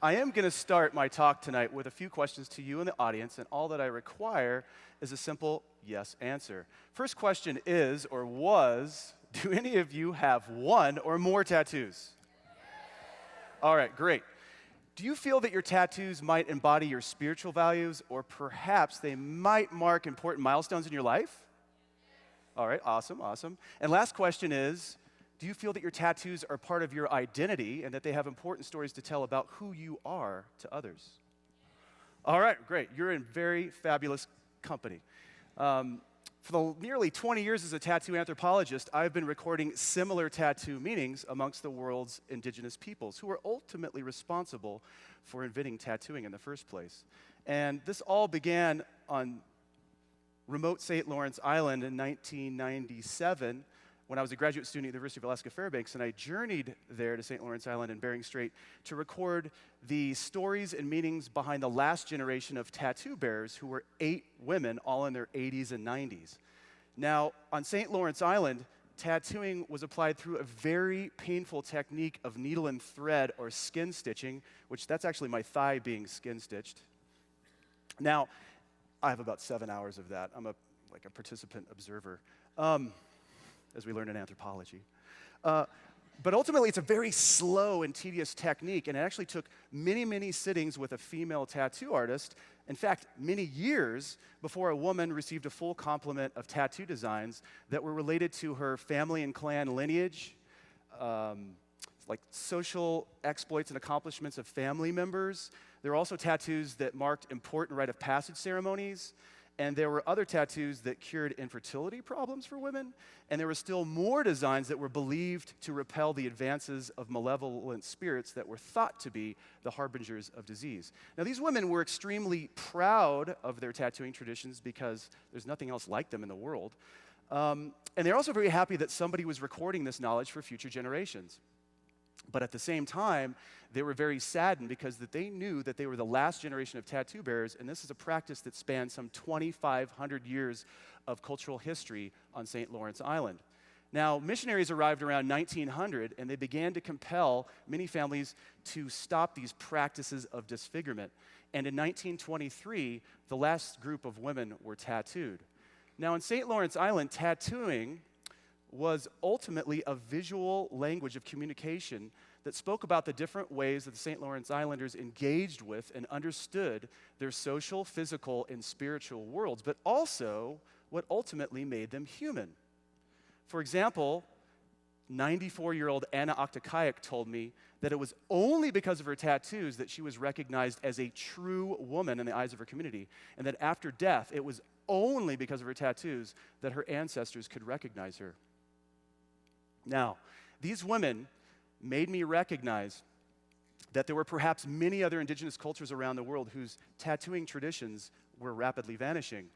I am going to start my talk tonight with a few questions to you in the audience, and all that I require is a simple yes answer. First question is, or was, do any of you have one or more tattoos? All right, great. Do you feel that your tattoos might embody your spiritual values, or perhaps they might mark important milestones in your life? All right, awesome. And last question is, do you feel that your tattoos are part of your identity and that they have important stories to tell about who you are to others? All right, great. You're in very fabulous company. For the nearly 20 years as a tattoo anthropologist, I've been recording similar tattoo meanings amongst the world's indigenous peoples who are ultimately responsible for inventing tattooing in the first place. And this all began on remote St. Lawrence Island in 1997 when I was a graduate student at the University of Alaska Fairbanks, and I journeyed there to St. Lawrence Island and Bering Strait to record the stories and meanings behind the last generation of tattoo bearers, who were 8 women, all in their 80s and 90s. Now, on St. Lawrence Island, tattooing was applied through a very painful technique of needle and thread, or skin stitching, which that's actually my thigh being skin stitched. Now, I have about 7 hours of that. I'm a participant observer. As we learned in anthropology. But ultimately, it's a very slow and tedious technique, and it actually took many sittings with a female tattoo artist, in fact, many years before a woman received a full complement of tattoo designs that were related to her family and clan lineage, like social exploits and accomplishments of family members. There were also tattoos that marked important rite of passage ceremonies. And there were other tattoos that cured infertility problems for women. And there were still more designs that were believed to repel the advances of malevolent spirits that were thought to be the harbingers of disease. Now, these women were extremely proud of their tattooing traditions because there's nothing else like them in the world. And they're also very happy that somebody was recording this knowledge for future generations. But at the same time, they were very saddened because they knew that they were the last generation of tattoo bearers, and this is a practice that spans some 2,500 years of cultural history on St. Lawrence Island. Now, missionaries arrived around 1900, and they began to compel many families to stop these practices of disfigurement. And in 1923, the last group of women were tattooed. Now, in St. Lawrence Island, tattooing was ultimately a visual language of communication that spoke about the different ways that the St. Lawrence Islanders engaged with and understood their social, physical, and spiritual worlds, but also what ultimately made them human. For example, 94-year-old Anna Oktakayak told me that it was only because of her tattoos that she was recognized as a true woman in the eyes of her community, and that after death, it was only because of her tattoos that her ancestors could recognize her. Now, these women made me recognize that there were perhaps many other indigenous cultures around the world whose tattooing traditions were rapidly vanishing.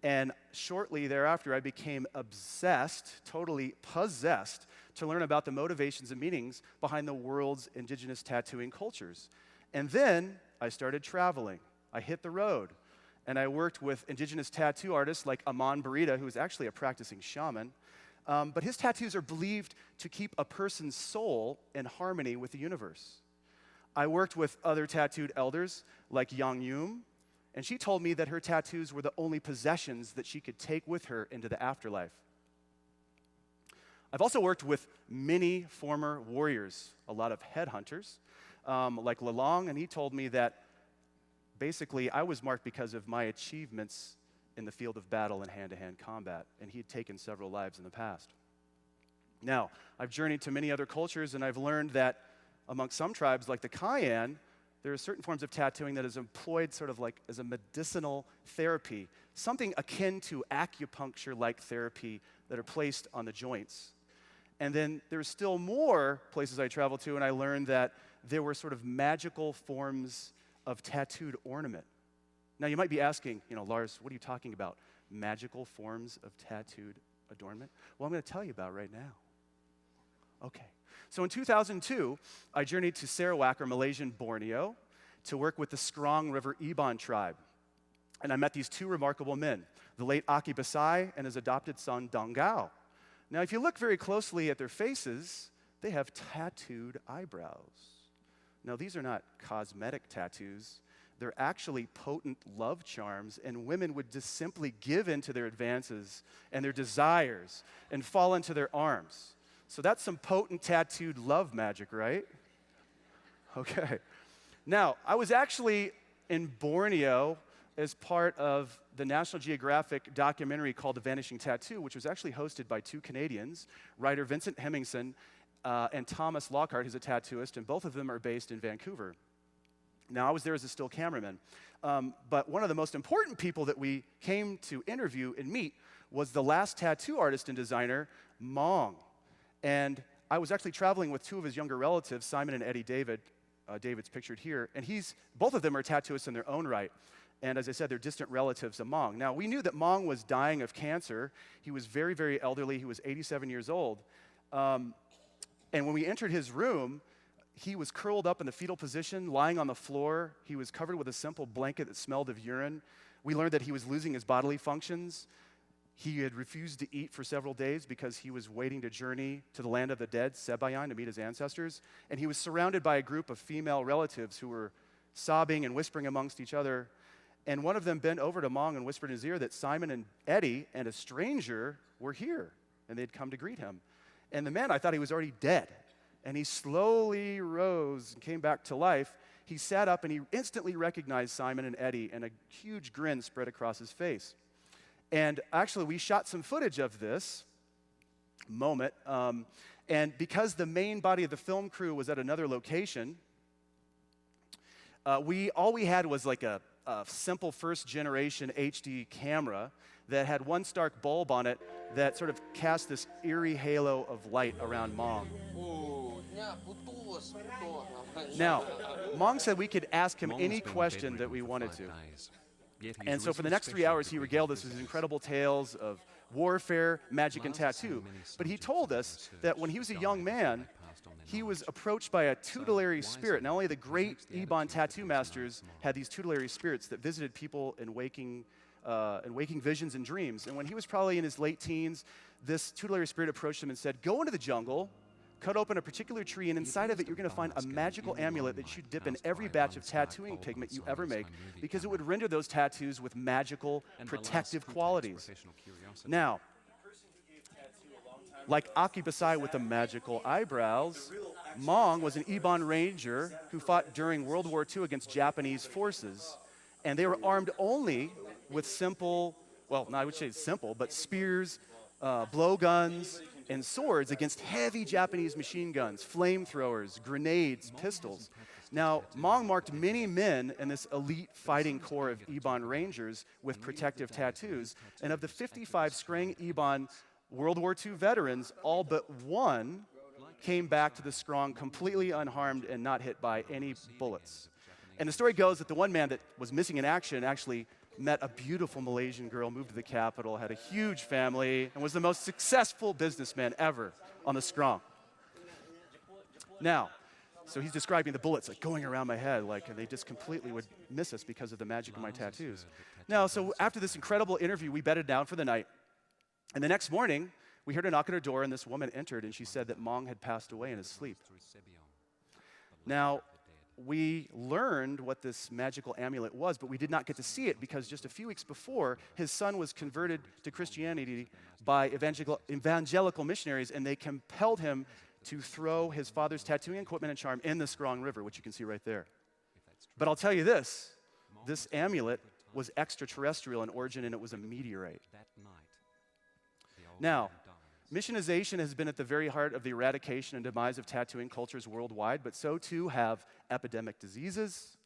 And shortly thereafter, I became obsessed, totally possessed, to learn about the motivations and meanings behind the world's indigenous tattooing cultures. And then I started traveling. I hit the road, and I worked with indigenous tattoo artists like Amon Barita, who is actually a practicing shaman. But his tattoos are believed to keep a person's soul in harmony with the universe. I worked with other tattooed elders like Yang Yum, and she told me that her tattoos were the only possessions that she could take with her into the afterlife. I've also worked with many former warriors, a lot of headhunters, like Lalong, and he told me that basically I was marked because of my achievements in the field of battle and hand-to-hand combat, and he had taken several lives in the past. Now, I've journeyed to many other cultures, and I've learned that among some tribes, like the Kayan, there are certain forms of tattooing that is employed sort of like as a medicinal therapy, something akin to acupuncture-like therapy that are placed on the joints. And then there's still more places I traveled to, and I learned that there were sort of magical forms of tattooed ornament. Now, you might be asking, Lars, what are you talking about? Magical forms of tattooed adornment? Well, I'm going to tell you about right now. Okay. So in 2002, I journeyed to Sarawak, or Malaysian Borneo, to work with the Skrong River Iban tribe. And I met these 2 remarkable men, the late Aki Basai and his adopted son, Dongao. Now, if you look very closely at their faces, they have tattooed eyebrows. No, these are not cosmetic tattoos. They're actually potent love charms, and women would just simply give in to their advances and their desires and fall into their arms. So that's some potent tattooed love magic, right? Okay. Now, I was actually in Borneo as part of the National Geographic documentary called The Vanishing Tattoo, which was actually hosted by two Canadians, writer Vincent Hemmingson and Thomas Lockhart, who's a tattooist, and both of them are based in Vancouver. Now, I was there as a still cameraman, but one of the most important people that we came to interview and meet was the last tattoo artist and designer, Mong. And I was actually traveling with two of his younger relatives, Simon and Eddie David. David's pictured here, and both of them are tattooists in their own right. And as I said, they're distant relatives of Mong. Now, we knew that Mong was dying of cancer. He was very, very elderly. He was 87 years old. And when we entered his room, he was curled up in the fetal position, lying on the floor. He was covered with a simple blanket that smelled of urine. We learned that he was losing his bodily functions. He had refused to eat for several days because he was waiting to journey to the land of the dead, Sebayan, to meet his ancestors. And he was surrounded by a group of female relatives who were sobbing and whispering amongst each other. And one of them bent over to Mong and whispered in his ear that Simon and Eddie and a stranger were here, and they'd come to greet him. And the man, I thought he was already dead. And he slowly rose and came back to life. He sat up and he instantly recognized Simon and Eddie, and a huge grin spread across his face. And actually, we shot some footage of this moment. And because the main body of the film crew was at another location, all we had was like a simple first-generation HD camera that had one stark bulb on it that sort of cast this eerie halo of light around Mong. Now, Mong said we could ask him any question that we wanted to. And so for the next 3 hours, he regaled us with his incredible tales of warfare, magic, and tattoo. But he told us that when he was a young man, he was approached by a tutelary spirit. Not only the great Iban tattoo masters had these tutelary spirits that visited people in waking visions and dreams. And when he was probably in his late teens, this tutelary spirit approached him and said, "Go into the jungle, cut open a particular tree, and inside of it, you're going to find a magical amulet that you dip in every batch of tattooing pigment you ever make, because it would render those tattoos with magical, protective qualities." Now, like Aki Basai with the magical eyebrows, Mong was an Iban ranger who fought during World War II against Japanese forces. And they were armed only with simple, well, I would say simple, but spears, blowguns, and swords against heavy Japanese machine guns, flamethrowers, grenades, pistols. Now, Mong marked many men in this elite fighting corps of Iban Rangers with protective tattoos. And of the 55 Scrang Iban World War II veterans, all but one came back to the Scrong completely unharmed and not hit by any bullets. And the story goes that the one man that was missing in action actually met a beautiful Malaysian girl, moved to the capital, had a huge family, and was the most successful businessman ever on the Scrong. Now, so he's describing the bullets like going around my head, like, and they just completely would miss us because of the magic of my tattoos. Now, so after this incredible interview, we bedded down for the night. And the next morning, we heard a knock at her door, and this woman entered, and she said that Mong had passed away in his sleep. Now, we learned what this magical amulet was, but we did not get to see it because just a few weeks before, his son was converted to Christianity by evangelical missionaries, and they compelled him to throw his father's tattooing equipment and charm in the Scrong River, which you can see right there. But I'll tell you this amulet was extraterrestrial in origin, and it was a meteorite. Now, missionization has been at the very heart of the eradication and demise of tattooing cultures worldwide, but so too have epidemic diseases,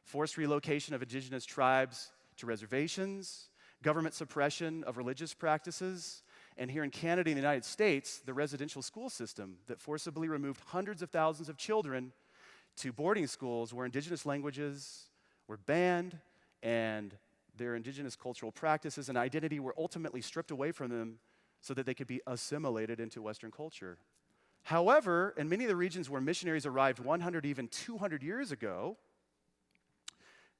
forced relocation of indigenous tribes to reservations, government suppression of religious practices, and here in Canada and the United States, the residential school system that forcibly removed hundreds of thousands of children to boarding schools where indigenous languages were banned and their indigenous cultural practices and identity were ultimately stripped away from them so that they could be assimilated into Western culture. However, in many of the regions where missionaries arrived 100, even 200 years ago,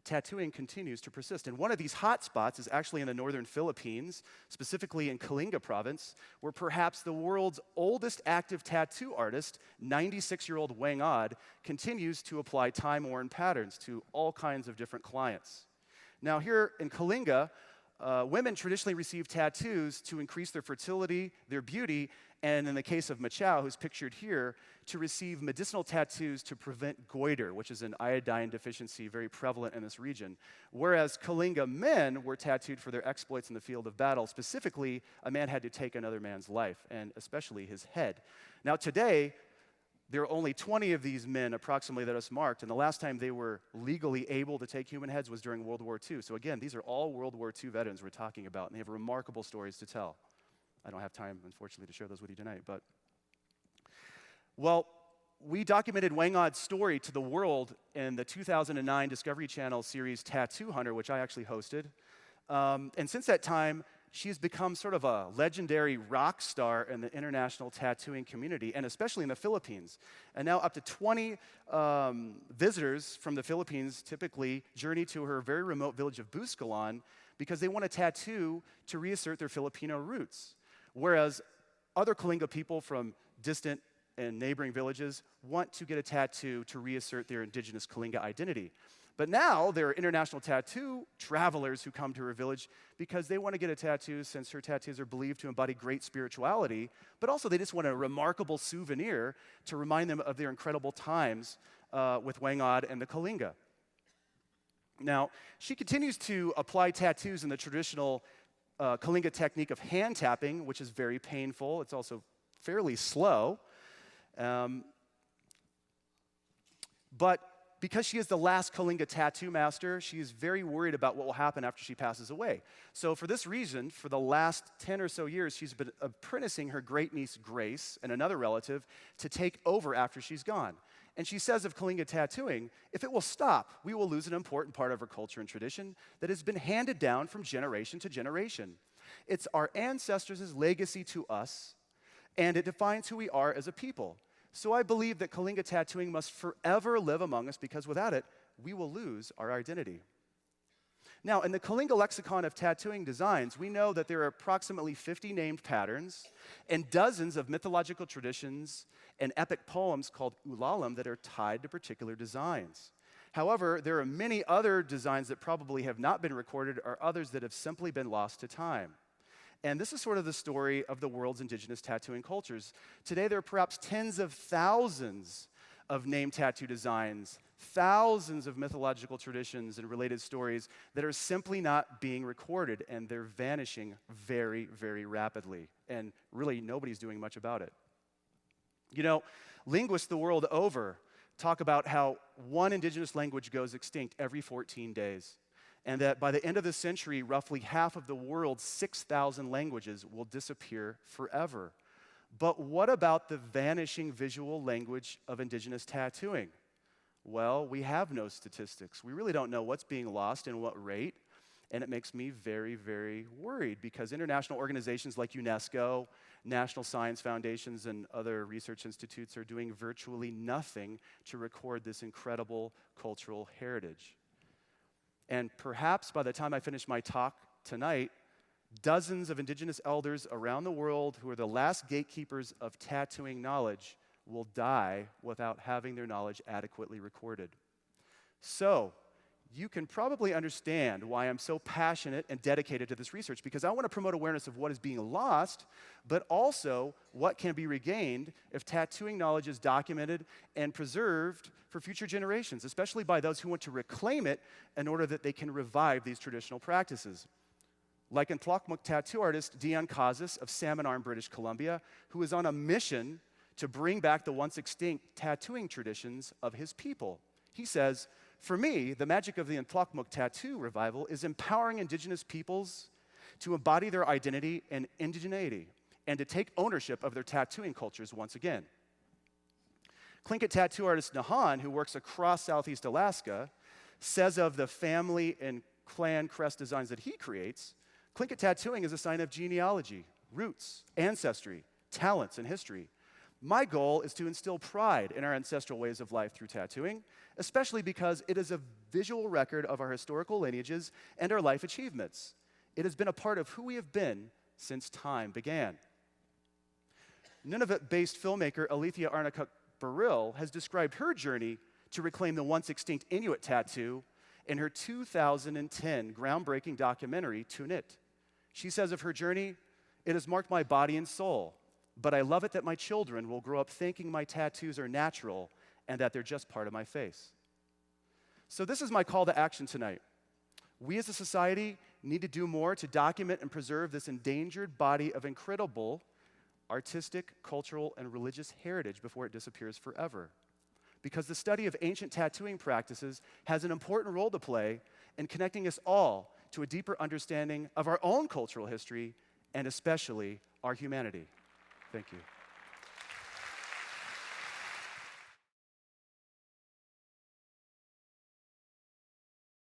tattooing continues to persist. And one of these hot spots is actually in the northern Philippines, specifically in Kalinga province, where perhaps the world's oldest active tattoo artist, 96-year-old Wang Od, continues to apply time-worn patterns to all kinds of different clients. Now here in Kalinga, women traditionally receive tattoos to increase their fertility, their beauty, and in the case of Machao, who's pictured here, to receive medicinal tattoos to prevent goiter, which is an iodine deficiency very prevalent in this region. Whereas Kalinga men were tattooed for their exploits in the field of battle. Specifically, a man had to take another man's life, and especially his head. Now today, there are only 20 of these men approximately that are marked, and the last time they were legally able to take human heads was during World War II. So again, these are all World War II veterans we're talking about, and they have remarkable stories to tell. I don't have time, unfortunately, to share those with you tonight, but well, we documented Wang Od's story to the world in the 2009 Discovery Channel series Tattoo Hunter, which I actually hosted. And since that time, she's become sort of a legendary rock star in the international tattooing community, and especially in the Philippines. And now up to 20 visitors from the Philippines typically journey to her very remote village of Buscalan because they want a tattoo to reassert their Filipino roots. Whereas other Kalinga people from distant and neighboring villages want to get a tattoo to reassert their indigenous Kalinga identity. But now there are international tattoo travelers who come to her village because they want to get a tattoo since her tattoos are believed to embody great spirituality, but also they just want a remarkable souvenir to remind them of their incredible times with Wang Od and the Kalinga. Now, she continues to apply tattoos in the traditional Kalinga technique of hand tapping, which is very painful. It's also fairly slow. But because she is the last Kalinga tattoo master, she is very worried about what will happen after she passes away. So for this reason, for the last 10 or so years, she's been apprenticing her great-niece Grace and another relative to take over after she's gone. And she says of Kalinga tattooing, if it will stop, we will lose an important part of our culture and tradition that has been handed down from generation to generation. It's our ancestors' legacy to us, and it defines who we are as a people. So I believe that Kalinga tattooing must forever live among us because without it, we will lose our identity. Now, in the Kalinga lexicon of tattooing designs, we know that there are approximately 50 named patterns and dozens of mythological traditions and epic poems called ulalam that are tied to particular designs. However, there are many other designs that probably have not been recorded or others that have simply been lost to time. And this is sort of the story of the world's indigenous tattooing cultures. Today, there are perhaps tens of thousands of named tattoo designs, thousands of mythological traditions and related stories that are simply not being recorded, and they're vanishing very, very rapidly. And really, nobody's doing much about it. You know, linguists the world over talk about how one indigenous language goes extinct every 14 days. And that by the end of the century, roughly half of the world's 6,000 languages will disappear forever. But what about the vanishing visual language of indigenous tattooing? Well, we have no statistics. We really don't know what's being lost and what rate, and it makes me very, very worried because international organizations like UNESCO, national science foundations, and other research institutes are doing virtually nothing to record this incredible cultural heritage. And perhaps by the time I finish my talk tonight, dozens of indigenous elders around the world who are the last gatekeepers of tattooing knowledge will die without having their knowledge adequately recorded. So, you can probably understand why I'm so passionate and dedicated to this research, because I want to promote awareness of what is being lost, but also what can be regained if tattooing knowledge is documented and preserved for future generations, especially by those who want to reclaim it in order that they can revive these traditional practices. Like Tla'aqueña tattoo artist Dion Casas of Salmon Arm, British Columbia, who is on a mission to bring back the once extinct tattooing traditions of his people. He says, "For me, the magic of the Tla'aqueña tattoo revival is empowering indigenous peoples to embody their identity and indigeneity and to take ownership of their tattooing cultures once again." Tla'aqueña tattoo artist Nahan, who works across Southeast Alaska, says of the family and clan crest designs that he creates, Tla'aqueña tattooing is a sign of genealogy, roots, ancestry, talents, and history. My goal is to instill pride in our ancestral ways of life through tattooing, especially because it is a visual record of our historical lineages and our life achievements. It has been a part of who we have been since time began. Nunavut-based filmmaker Alethea Arnakuk-Baril has described her journey to reclaim the once extinct Inuit tattoo in her 2010 groundbreaking documentary, Tunit. She says of her journey, "It has marked my body and soul, but I love it that my children will grow up thinking my tattoos are natural and that they're just part of my face." So this is my call to action tonight. We as a society need to do more to document and preserve this endangered body of incredible artistic, cultural, and religious heritage before it disappears forever. Because the study of ancient tattooing practices has an important role to play in connecting us all to a deeper understanding of our own cultural history and especially our humanity. Thank you.